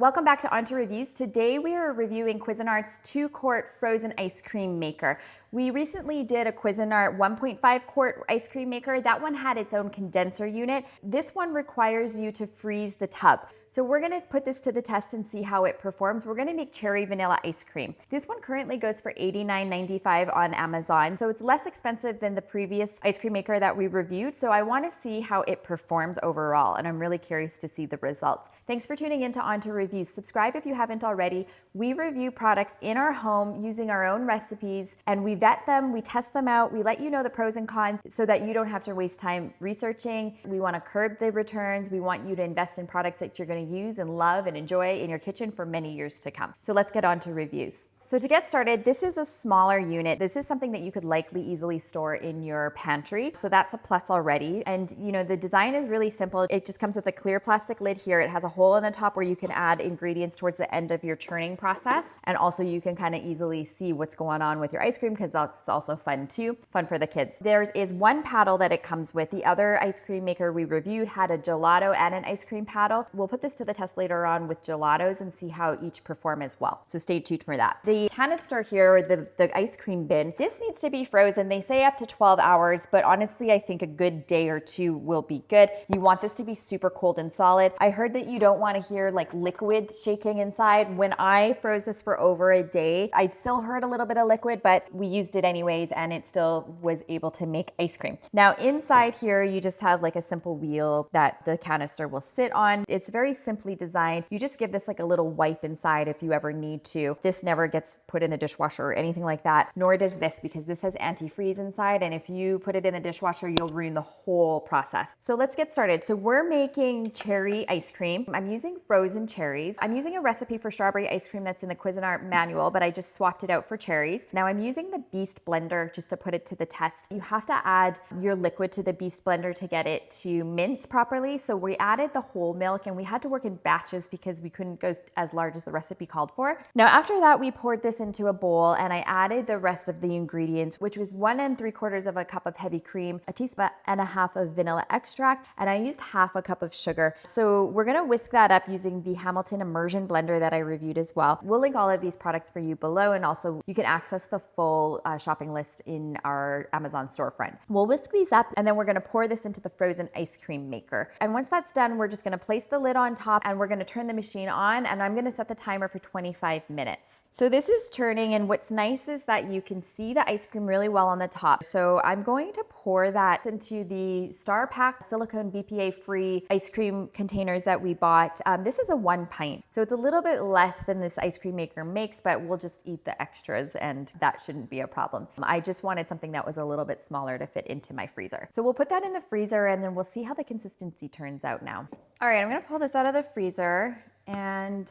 Welcome back to OnToReviews. Today we are reviewing Cuisinart's 2-quart frozen ice cream maker. We recently did a Cuisinart 1.5 quart ice cream maker. That one had its own condenser unit. This one requires you to freeze the tub. So we're gonna put this to the test and see how it performs. We're gonna make cherry vanilla ice cream. This one currently goes for $89.95 on Amazon. So it's less expensive than the previous ice cream maker that we reviewed. So I wanna see how it performs overall. And I'm really curious to see the results. Thanks for tuning in to OnToReviews. Subscribe if you haven't already. We review products in our home using our own recipes, and we vet them, we test them out, we let you know the pros and cons so that you don't have to waste time researching. We want to curb the returns. We want you to invest in products that you're going to use and love and enjoy in your kitchen for many years to come. So let's get on to reviews. So to get started, this is a smaller unit. This is something that you could likely easily store in your pantry. So that's a plus already. And you know, the design is really simple. It just comes with a clear plastic lid here. It has a hole in the top where you can add ingredients towards the end of your churning process. And also you can kind of easily see what's going on with your ice cream, because that's also fun too. Fun for the kids. There is one paddle that it comes with. The other ice cream maker we reviewed had a gelato and an ice cream paddle. We'll put this to the test later on with gelatos and see how each perform as well. So stay tuned for that. The canister here, or the ice cream bin, this needs to be frozen. They say up to 12 hours, but honestly, I think a good day or two will be good. You want this to be super cold and solid. I heard that you don't want to hear like liquid shaking inside. When I froze this for over a day, I still heard a little bit of liquid, but we used it anyways, and it still was able to make ice cream. Now inside here, you just have like a simple wheel that the canister will sit on. It's very simply designed. You just give this like a little wipe inside if you ever need to. This never gets put in the dishwasher or anything like that, nor does this, because this has antifreeze inside, and if you put it in the dishwasher, you'll ruin the whole process. So let's get started. So we're making cherry ice cream. I'm using frozen cherries. I'm using a recipe for strawberry ice cream that's in the Cuisinart manual, but I just swapped it out for cherries. Now I'm using the Beast blender just to put it to the test. You have to add your liquid to the Beast blender to get it to mince properly. So we added the whole milk, and we had to work in batches because we couldn't go as large as the recipe called for. Now after that, we poured this into a bowl, and I added the rest of the ingredients, which was 1 3/4 cup of heavy cream, a teaspoon and a half of vanilla extract, and I used half a cup of sugar. So we're gonna whisk that up using the Hamilton immersion blender that I reviewed as well. We'll link all of these products for you below, and also you can access the full shopping list in our Amazon storefront. We'll whisk these up, and then we're gonna pour this into the frozen ice cream maker. And once that's done, we're just gonna place the lid on top, and we're gonna turn the machine on, and I'm gonna set the timer for 25 minutes. So this is turning, and what's nice is that you can see the ice cream really well on the top. So I'm going to pour that into the Star Pack silicone BPA-free ice cream containers that we bought. This is a 1 pint, so it's a little bit less than this ice cream maker makes, but we'll just eat the extras, and that shouldn't be a problem. I just wanted something that was a little bit smaller to fit into my freezer. So we'll put that in the freezer, and then we'll see how the consistency turns out now. All right, I'm gonna pull this out of the freezer, and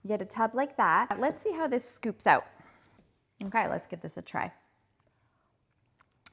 you get a tub like that. Let's see how this scoops out. Okay, let's give this a try.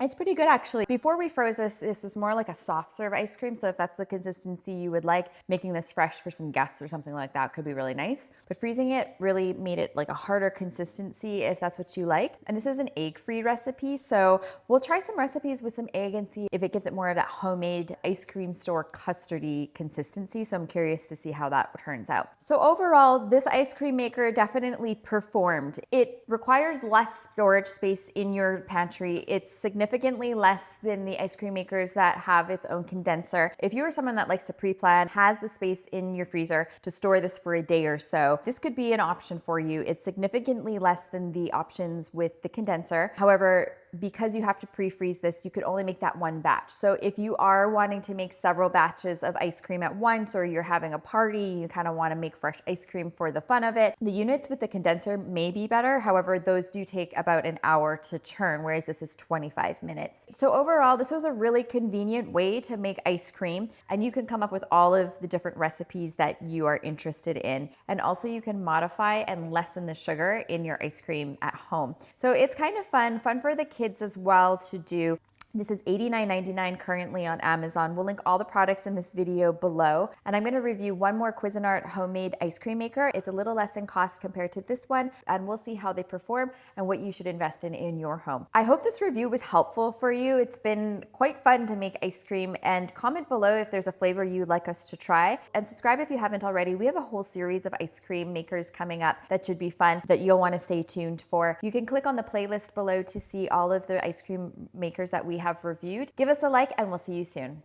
It's pretty good actually. Before we froze this, this was more like a soft serve ice cream. So if that's the consistency you would like, making this fresh for some guests or something like that could be really nice. But freezing it really made it like a harder consistency if that's what you like. And this is an egg-free recipe. So we'll try some recipes with some egg and see if it gives it more of that homemade ice cream store custardy consistency. So I'm curious to see how that turns out. So overall, this ice cream maker definitely performed. It requires less storage space in your pantry. It's significantly less than the ice cream makers that have its own condenser. If you are someone that likes to pre-plan, has the space in your freezer to store this for a day or so, this could be an option for you. It's significantly less than the options with the condenser. However, because you have to pre-freeze this, you could only make that 1 batch. So if you are wanting to make several batches of ice cream at once, or you're having a party, you kind of want to make fresh ice cream for the fun of it, the units with the condenser may be better. However, those do take about an hour to churn, whereas this is 25 minutes. So overall, this was a really convenient way to make ice cream, and you can come up with all of the different recipes that you are interested in. And also you can modify and lessen the sugar in your ice cream at home. So it's kind of fun for the kids as well to do. This is $89.99 currently on Amazon. We'll link all the products in this video below. And I'm gonna review one more Cuisinart homemade ice cream maker. It's a little less in cost compared to this one, and we'll see how they perform and what you should invest in your home. I hope this review was helpful for you. It's been quite fun to make ice cream, and comment below if there's a flavor you'd like us to try. And subscribe if you haven't already. We have a whole series of ice cream makers coming up that should be fun, that you'll wanna stay tuned for. You can click on the playlist below to see all of the ice cream makers that we have reviewed. Give us a like and we'll see you soon.